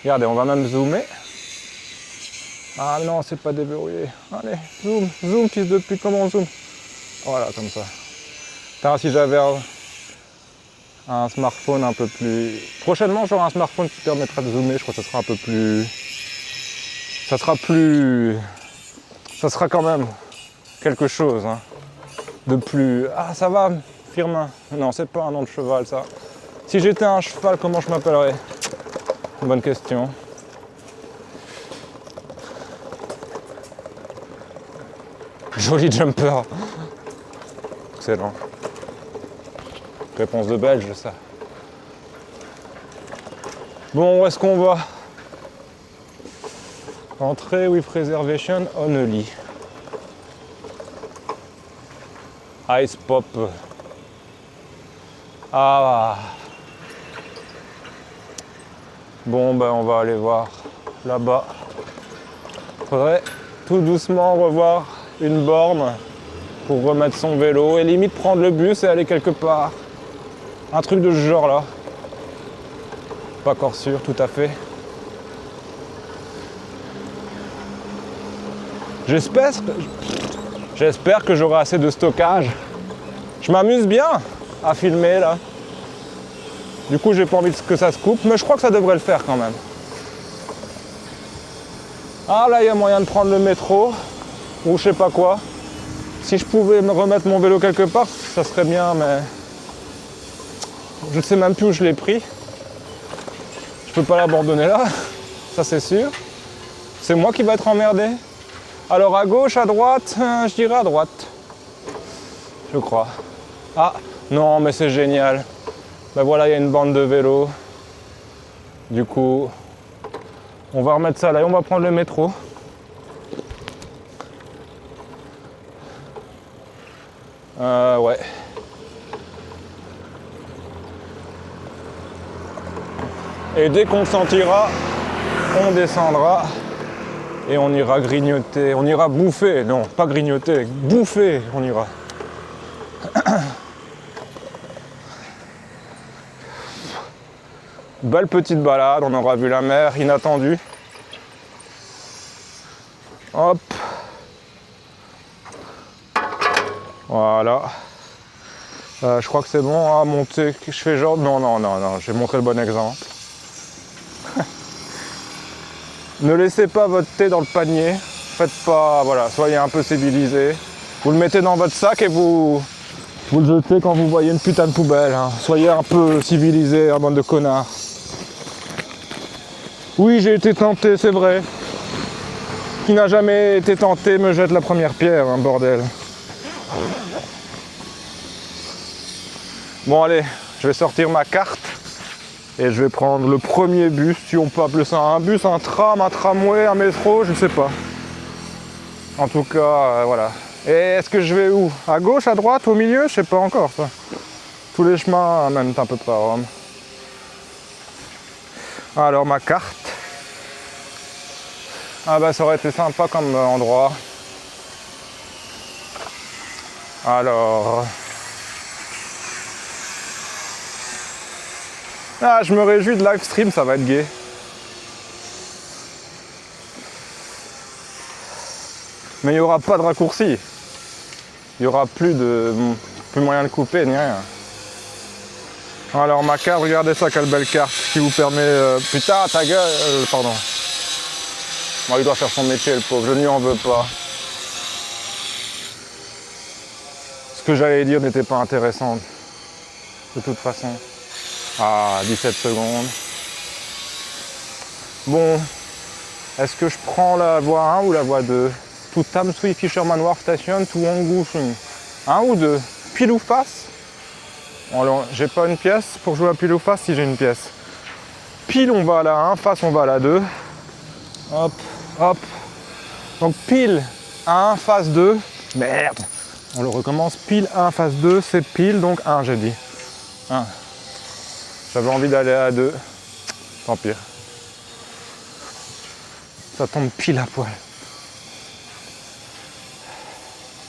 Regardez, on va même zoomer. Ah non, c'est pas déverrouillé. Allez, zoom, zoom, fils de pute, comment on zoom? Voilà, comme ça. Putain, si j'avais un smartphone un peu plus... Prochainement, j'aurai un smartphone qui permettra de zoomer, je crois que ça sera un peu plus... Ça sera quand même quelque chose, hein, de plus... Ah, ça va, Firmin? Non, c'est pas un nom de cheval, ça. Si j'étais un cheval, comment je m'appellerais? Bonne question. Joli jumper. Excellent. Réponse de Belge, ça. Bon, où est-ce qu'on va? Entrée with reservation only. Ice pop. Ah. Bon, ben on va aller voir là-bas. Faudrait tout doucement revoir une borne pour remettre son vélo et limite prendre le bus et aller quelque part. Un truc de ce genre-là. Pas encore sûr, tout à fait. J'espère que j'aurai assez de stockage. Je m'amuse bien à filmer là. Du coup, j'ai pas envie que ça se coupe, mais je crois que ça devrait le faire quand même. Ah là, il y a moyen de prendre le métro ou je sais pas quoi. Si je pouvais me remettre mon vélo quelque part, ça serait bien, mais je ne sais même plus où je l'ai pris. Je peux pas l'abandonner là, ça c'est sûr. C'est moi qui vais être emmerdé. Alors à gauche, à droite, je dirais à droite. Je crois. Ah, non, mais c'est génial. Ben voilà, il y a une bande de vélo. Du coup, on va remettre ça là et on va prendre le métro. Ouais. Et dès qu'on le sentira, on descendra et on ira grignoter. On ira bouffer. Non, pas grignoter, bouffer, on ira. Belle petite balade, on aura vu la mer inattendue. Hop. Voilà. Je crois que c'est bon à monter. Je fais genre... Non, non, non, non, j'ai montré le bon exemple. Ne laissez pas votre thé dans le panier. Faites pas... Voilà, soyez un peu civilisés. Vous le mettez dans votre sac et vous le jetez quand vous voyez une putain de poubelle. Hein. Soyez un peu civilisés, un bande de connards. Oui, j'ai été tenté, c'est vrai. Qui n'a jamais été tenté me jette la première pierre, hein, bordel. Bon allez, je vais sortir ma carte et je vais prendre le premier bus, si on peut appeler ça un bus, un tram, un tramway, un métro, je ne sais pas. En tout cas, voilà. Et est-ce que je vais où? À gauche, à droite, au milieu? Je sais pas encore ça. Tous les chemins mènent un peu près à Rome. Alors ma carte. Ah bah ça aurait été sympa comme endroit. Alors... Ah, je me réjouis de live stream, ça va être gai. Mais il n'y aura pas de raccourci. Il n'y aura plus moyen de couper ni rien. Alors ma carte, regardez ça, quelle belle carte qui vous permet... Putain, ta gueule, pardon. Bon, il doit faire son métier, le pauvre, je ne lui en veux pas. Ce que j'allais dire n'était pas intéressant. De toute façon. Ah, 17 secondes. Bon, est-ce que je prends la voie 1 ou la voie 2? To Tamsui Fisherman Wharf Station, to Wongushun. 1 ou 2? Pile ou face? Alors, j'ai pas une pièce pour jouer à pile ou face si j'ai une pièce. Pile, on va à la 1, face, on va à la 2. Hop, hop. Donc pile 1, face 2. Merde. On le recommence. Pile 1, face 2, c'est pile, donc 1, j'ai dit. 1. J'avais envie d'aller à 2. Tant pis. Ça tombe pile à poil.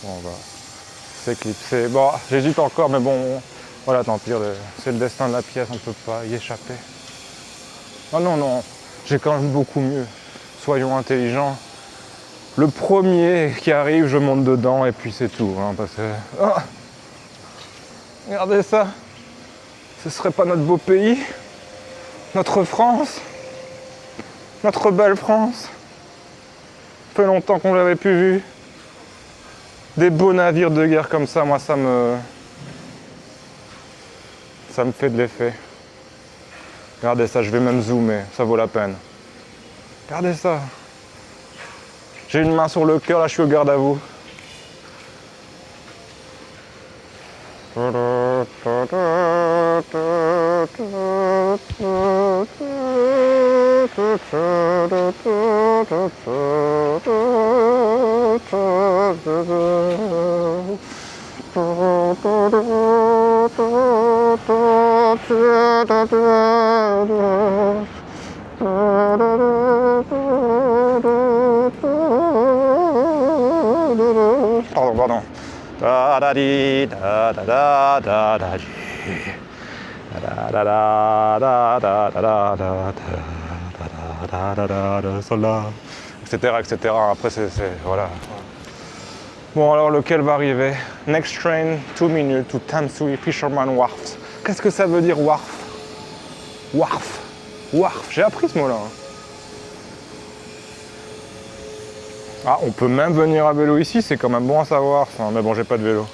Bon, on va s'éclipser. Bon, j'hésite encore, mais bon, voilà, tant pis. C'est le destin de la pièce, on ne peut pas y échapper. Oh non, non. J'ai quand même beaucoup mieux. Soyons intelligents. Le premier qui arrive, je monte dedans et puis c'est tout. Hein, parce que... Oh, regardez ça. Ce serait pas notre beau pays? Notre France? Notre belle France? Ça fait longtemps qu'on l'avait plus vu. Des beaux navires de guerre comme ça, moi ça me fait de l'effet. Regardez ça, je vais même zoomer, ça vaut la peine. Regardez ça. J'ai une main sur le cœur, là je suis au garde à vous. Pardon. Da da di da da da da da di. Da da da da da da da da da da da soldat, etc. Après c'est voilà. Bon alors lequel va arriver? Next train, 2 minutes to Tamsui Fisherman Wharf. Qu'est-ce que ça veut dire wharf? Wharf. Wharf. J'ai appris ce mot-là. Ah, on peut même venir à vélo ici, c'est quand même bon à savoir ça. Mais bon, j'ai pas de vélo.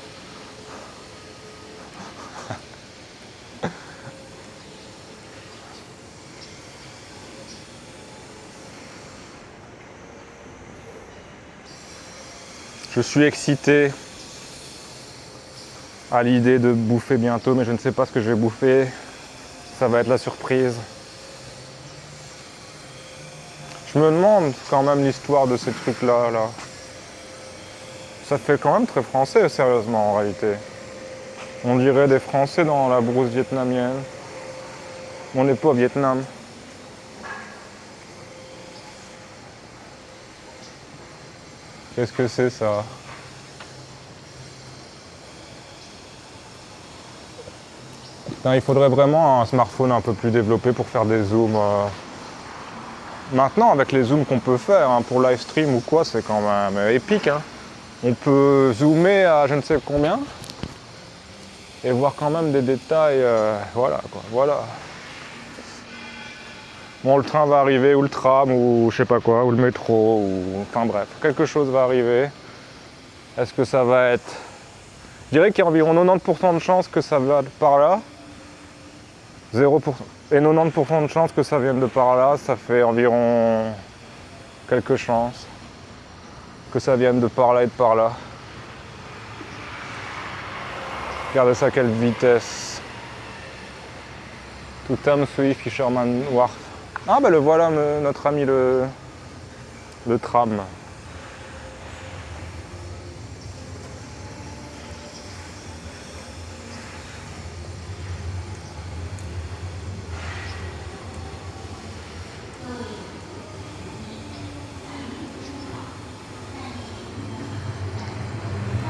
Je suis excité à l'idée de bouffer bientôt, mais je ne sais pas ce que je vais bouffer. Ça va être la surprise. Je me demande quand même l'histoire de ces trucs-là. Là. Ça fait quand même très français, sérieusement, en réalité. On dirait des Français dans la brousse vietnamienne. On n'est pas au Vietnam. Qu'est-ce que c'est ça? Putain, il faudrait vraiment un smartphone un peu plus développé pour faire des zooms. Maintenant, avec les zooms qu'on peut faire hein, pour live stream ou quoi, c'est quand même épique. Hein. On peut zoomer à je ne sais combien et voir quand même des détails. Voilà quoi, voilà. Bon, le train va arriver, ou le tram, ou je sais pas quoi, ou le métro, ou... Enfin bref, quelque chose va arriver. Est-ce que ça va être... Je dirais qu'il y a environ 90% de chances que ça va par là. 0%. Et 90% de chances que ça vienne de par là, ça fait environ quelques chances que ça vienne de par là et de par là. Regardez ça, quelle vitesse. To Tamsui Fisherman Wharf. Ah bah le voilà, notre ami le tram.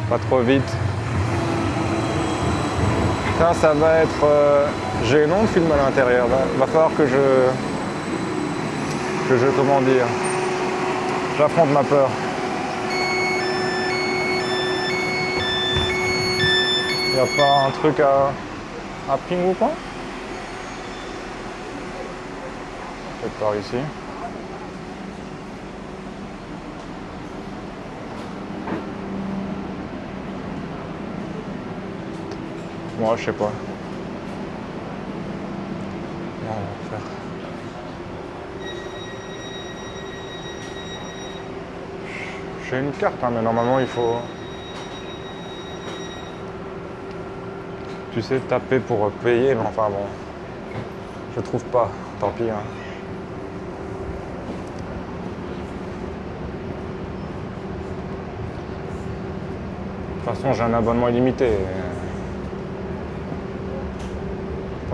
Pas trop vite. Putain, ça va être gênant de filmer à l'intérieur. Va falloir que je comment dire, j'affronte ma peur. Y a pas un truc à ping ou quoi? Peut-être par ici. Moi, je sais pas. Non, on va faire. J'ai une carte, hein, mais normalement il faut... Tu sais, taper pour payer, mais enfin bon... Je trouve pas, tant pis. Hein. De toute façon, j'ai un abonnement illimité.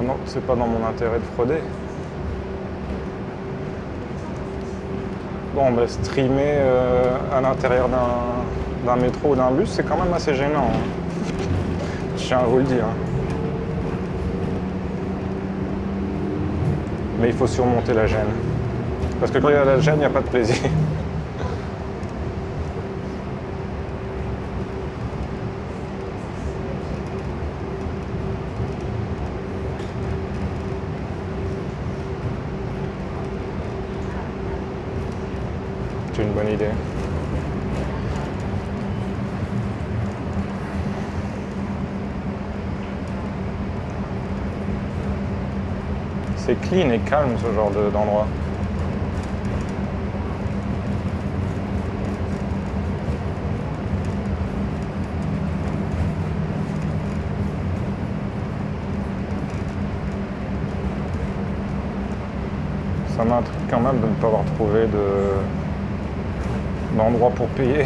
Non, c'est pas dans mon intérêt de frauder. Bon, bah, streamer à l'intérieur d'un métro ou d'un bus, c'est quand même assez gênant. Hein. Je tiens à vous le dire. Mais il faut surmonter la gêne. Parce que quand il y a la gêne, il n'y a pas de plaisir. C'est une bonne idée. C'est clean et calme ce genre d'endroit. Ça m'intrigue quand même de ne pas avoir trouvé d'endroit pour payer.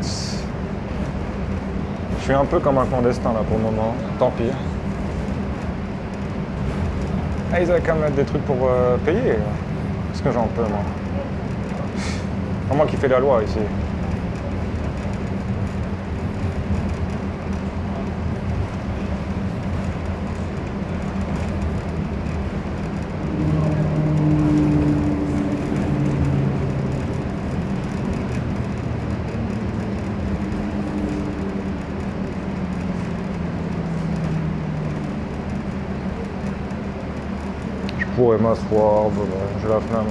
Je suis un peu comme un clandestin là pour le moment, tant pis. Ah, ils avaient quand même des trucs pour payer. Qu'est-ce que j'en peux moi? C'est moi qui fais la loi ici. Je pourrais m'asseoir, voilà, j'ai la flamme.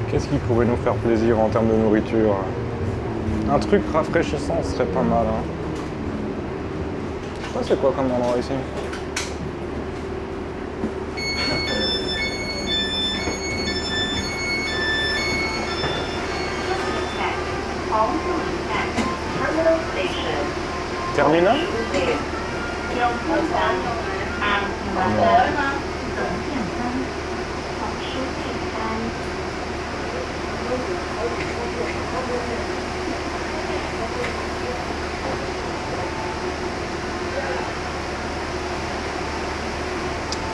Qu'est-ce qui pourrait nous faire plaisir en termes de nourriture? Un truc rafraîchissant serait pas mal. Hein. Je sais pas c'est quoi comme endroit ici. Terminal?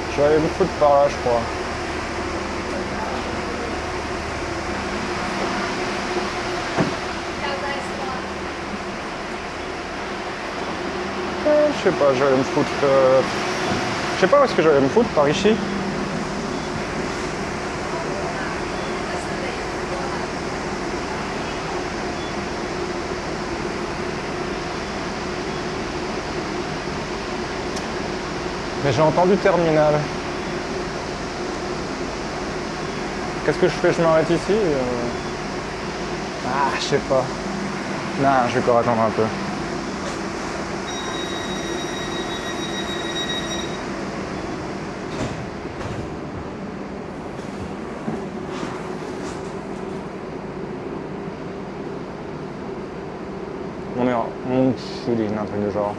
Je vais aller me foutre par là, je crois. Je sais pas, j'allais me foutre. Je sais pas où est-ce que j'allais me foutre, par ici. Mais j'ai entendu terminal. Qu'est-ce que je fais? Je m'arrête ici Ah, je sais pas. Non, je vais encore attendre un peu. On est en Mongshuling, un truc de genre.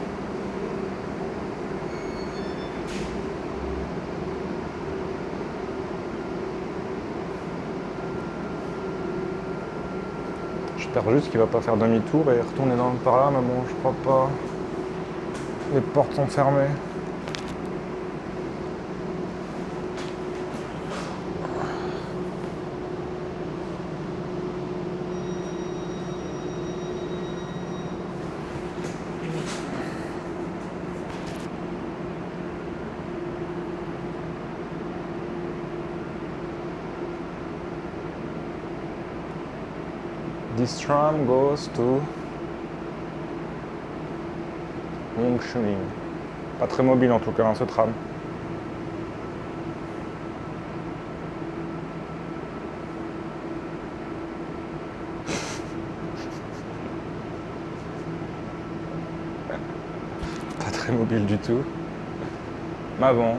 J'espère juste qu'il va pas faire demi-tour et retourner par là, mais bon, je crois pas. Les portes sont fermées. This tram goes to Mongshuling. Pas très mobile en tout cas, hein, ce tram. Pas très mobile du tout. Mais bon,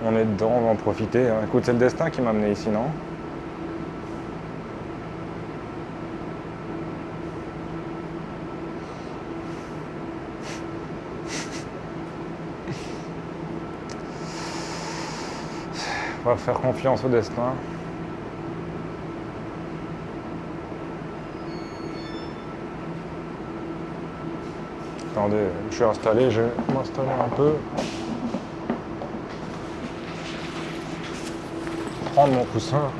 On est dedans, on va en profiter. Hein. Écoute, c'est le destin qui m'a amené ici, non? On va faire confiance au destin. Attendez, je suis installé, je vais m'installer un peu. Prendre mon coussin.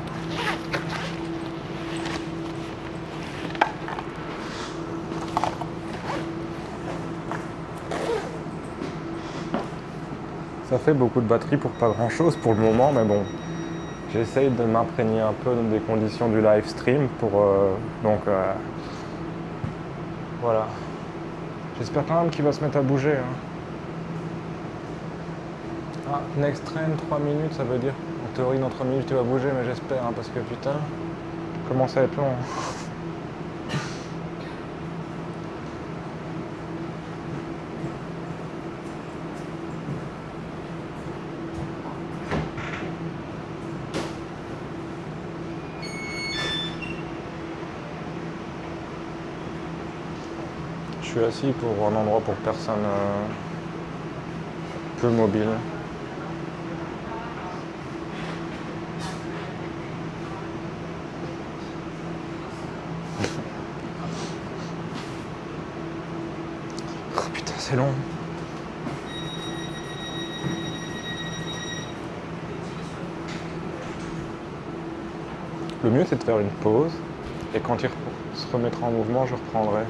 Ça fait beaucoup de batterie pour pas grand chose pour le moment, mais bon, j'essaye de m'imprégner un peu des conditions du live stream pour voilà. J'espère quand même qu'il va se mettre à bouger. Hein. Ah, next train, 3 minutes, ça veut dire en théorie dans 3 minutes tu vas bouger, mais j'espère, hein, parce que putain, commence à être long. Je suis assis pour un endroit pour personne peu mobile. Oh putain, c'est long. Le mieux c'est de faire une pause et quand il se remettra en mouvement, je reprendrai.